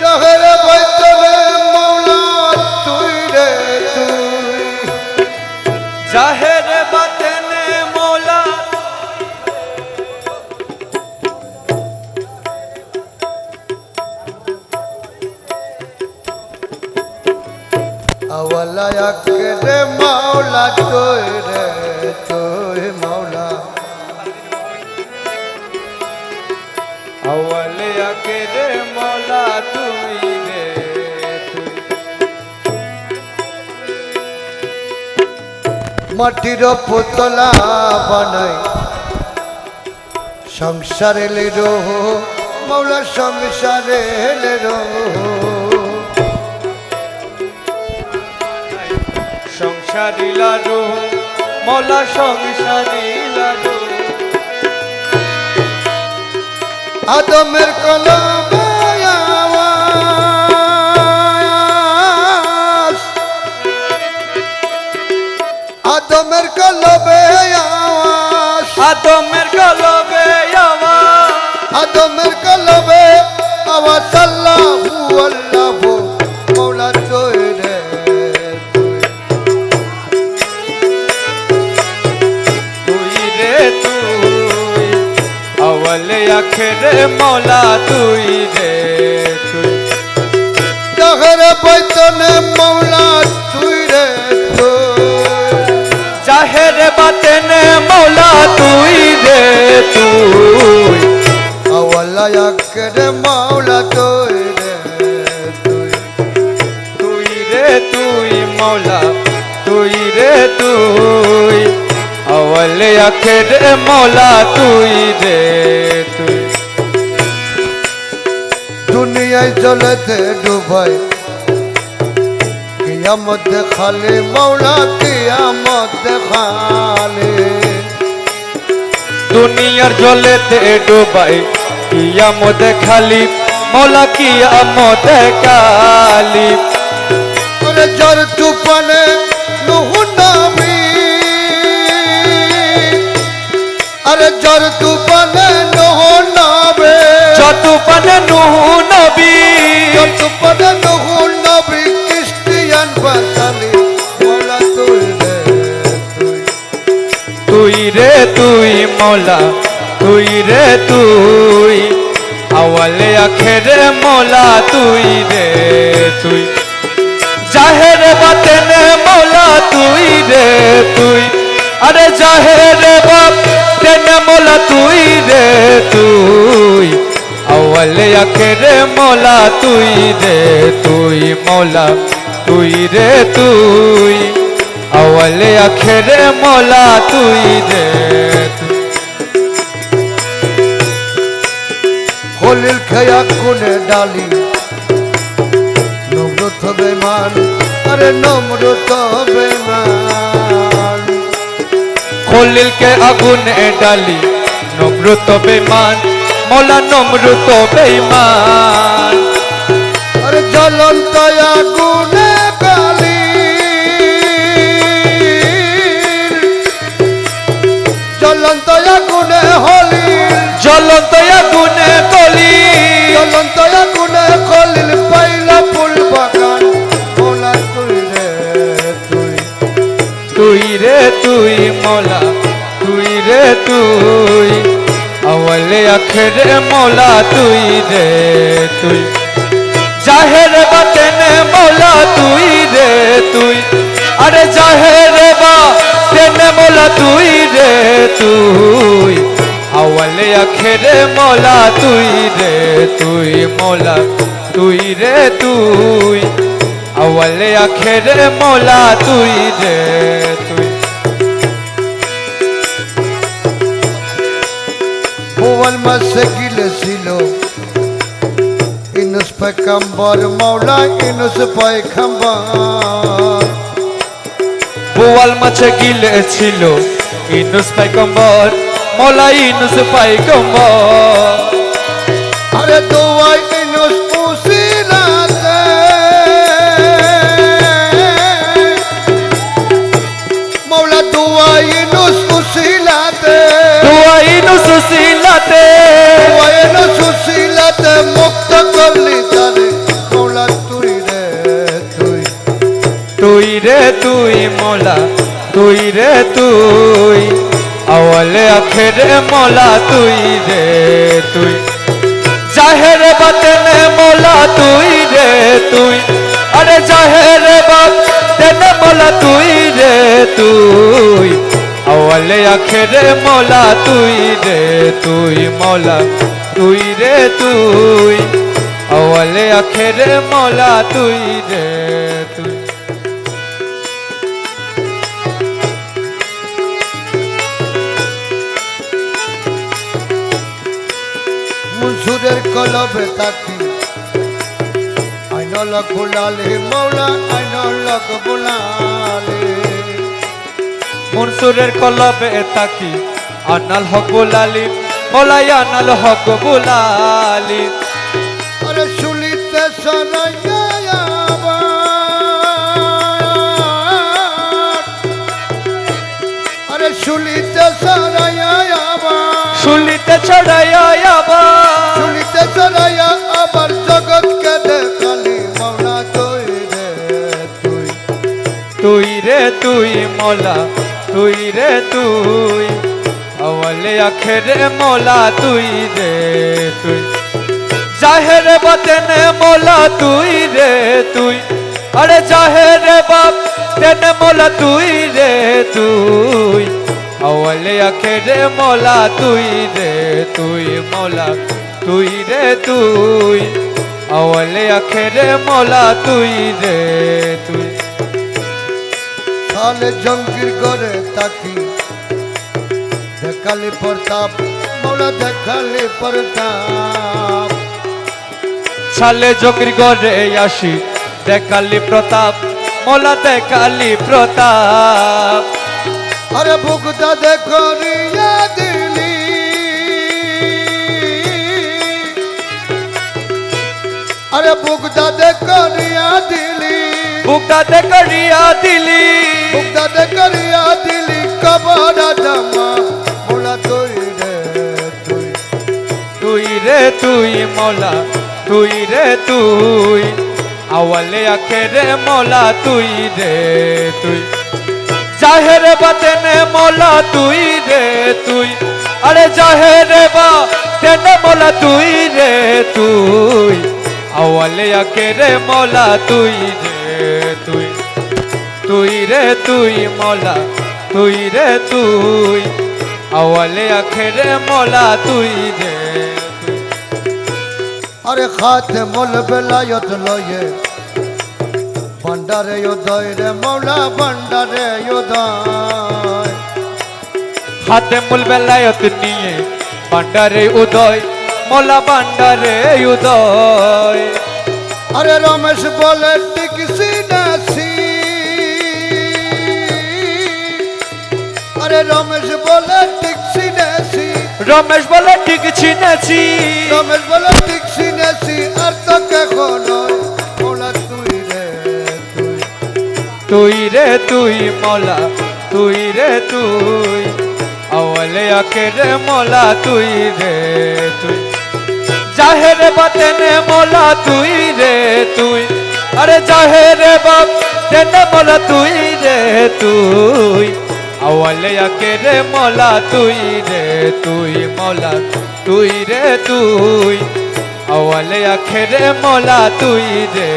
জাহেরে বাইতরে মৌলা তুই রে তুই জাহেরে বাতেনে মৌলা আওয়ালা আখরে মৌলা তুই রে তুই মৌলা আওয়ালে আখেরে মৌলা তুই রে তুই মাটির পুতলা বানাই সংসারে লেরো মৌলা সংসারে লেরো সংসারি লাডু মৌলা সংসারি লাডু আদমের কলমে আওয়াজ আদমের কলমে আওয়াজ আদমের কলবে আওয়াজ আদমের কলমে আওয়াজ আল্লাহু আল্লাহু মৌলা তুই রে তুই রে তুই আওয়ালে আখেরে মৌলা তুই রে তুই জাহেরে বাইতনে মৌলা তুই রে তুই জাহেরে বাতেনে মৌলা তুই রে তুই আওয়ালা আখরে মৌলা তুই রে তুই তুই রে তুই মৌলা তুই রে তুই আওয়ালে আখেরে মৌলা তুই রে তুই দুনিয়ায় চলেতে ডুবাই কিয়ামত খালি মৌলা কিয়ামত খালি দুনিয়ার জলেতে ডুবাই কিয়ামত খালি মৌলা কিয়ামত কালি ওরে জ্বর তুফানে নুহ নবী আরে জ্বর তুফানে নুহ নবী যত পানে নুহ নবী জ্বর তুফানে নুহ নবী খ্রিস্টিয়ান বাসালি মৌলা তুই রে তুই তুই রে তুই মৌলা তুই রে তুই আওয়ালে আখেরে মৌলা তুই রে তুই জাহেরে বাতেনে মৌলা তুই রে তুই আরে জাহেরে বাতেনে মৌলা তুই রে তুই আওয়ালে আখেরে মৌলা তুই রে তুই মৌলা তুই রে তুই আওয়ালে আখেরে মৌলা তুই রে খলিল খেয়া কোনে ডালি নমরুত বেমান আরে নমরুত বেমান খলিলকে আগুনে ডালি নমরুত বেমান মৌলা নমরুত বেঈমান আরে জ্বলন্ত আগুনে কালি জ্বলন্ত আগুনে হলি জ্বলন্ত আগুনে কলি জ্বলন্ত আগুনে খলিল পাইলা ফুল বাগান মৌলা তুই রে তুই তুই রে তুই মৌলা তুই রে তুই আওয়ালে আখেরে মৌলা তুই রে তুই জাহেরে বাতেনে মৌলা তুই রে তুই আরে জাহেরে বাতেনে মৌলা তুই রে তুই আওয়ালে আখেরে মৌলা তুই রে তুই মৌলা তুই রে তুই আওয়ালে আখেরে মৌলা তুই রে তুই বোয়াল মাসে গিলেছিল ইনুস পয়গম্বর মৌলা ইনুস পয়গম্বর বোয়াল মাছে গিলেছিল ইনুস পয়গম্বর মৌলা ইনুস পয়গম্বর আরে দোয়াই ইনুস উসিলাতে মৌলা দোয়াই ইনুস উসিলাতে দোয়া ইনুস উসিলাতে দোয়াই ইনুস উসিলাতে মুক্ত করলি তারে তুই মোলা তুই রে তুই আওয়ালে আখেরে মোলা তুই রে তুই জাহের বাতেনে মোলা তুই রে তুই আরে জাহের বাতেনে মোলা তুই রে তুই আওয়ালে আখেরে মোলা তুই রে তুই মোলা তুই রে তুই আওয়ালে আখেরে মোলা তুই রে তুই মনসুরের কলবে তাকি আইনলক বুলালে মৌলা আইনলক বুলালে মনসুরের কলবে তাকি আনাল হক বুলালি মোলাই আনাল হক বুলালি আরে শুলিতে সরাইয়া আরে শুলিতে সরাইয়া শুলিতে ছড়াইয়া আবার শুলিতে সরাইয়া আবার জগৎকে দেখালি মৌলা তুই রে তুই তুই রে তুই মোলা তুই রে তুই আওয়ালে আখেরে মোলা তুই রে তুই জাহের বাতেনে মোলা তুই রে তুই আরে জাহের বাতেনে মোলা তুই রে তুই আওয়ালে আখেরে মোলা তুই রে তুই মোলা তুই রে তুই আওয়ালে আখেরে মোলা তুই রে তুই সালে জঙ্গির করে তাকি দেখালি প্রতাপ মৌলা দেখালি প্রতাপ ছালে জগির গড়ে আসি দেখালি প্রতাপ মোলা দেখালি প্রতাপ আরে বুকটা দেখো রিয়া দিলি আরে বুকটা দেখো রিয়া দিলি বুকটা দেখারিয়া দিলি বুকটা দেখো রিয়া দিলি কবর জামা মোলা তুই রে তুই তুই রে তুই মোলা তুই রে তুই আওয়ালে আখেরে মোলা তুই রে তুই জাহের বাতেনে মোলা তুই রে তুই আরে জাহের বাতেনে মোলা তুই রে তুই আওয়ালে আখেরে মোলা তুই রে তুই তুই রে তুই মোলা তুই রে তুই আওয়ালে আখেরে মোলা তুই রে তুই আরে খাতে মোল বেলায়ত লয়ে ভণ্ডারে উদয় রে মৌলা ভণ্ডারে উদয় হাতে মূল বেলায়ত নিয়ে বান্ডারে উদয় মোলা বান্ডারে উদয় আরে রমেশ বলে টিকসি নাসি আরে রমেশ বলে টিকসি নাসি রমেশ বলে ঠিক চিনেছি রমেশ বলে টিকসি নাসি আর তো কেখন মৌলা তুই রে তুই তুই রে তুই মোলা তুই রে তুই আওয়ালে আখেরে মোলা তুই রে তুই জাহের বাতেনে মোলা তুই রে তুই আরে জাহের বাতেনে মোলা তুই রে তুই আওয়ালে আখেরে মোলা তুই রে তুই মোলা তুই রে তুই আওয়ালে আখেরে মোলা তুই রে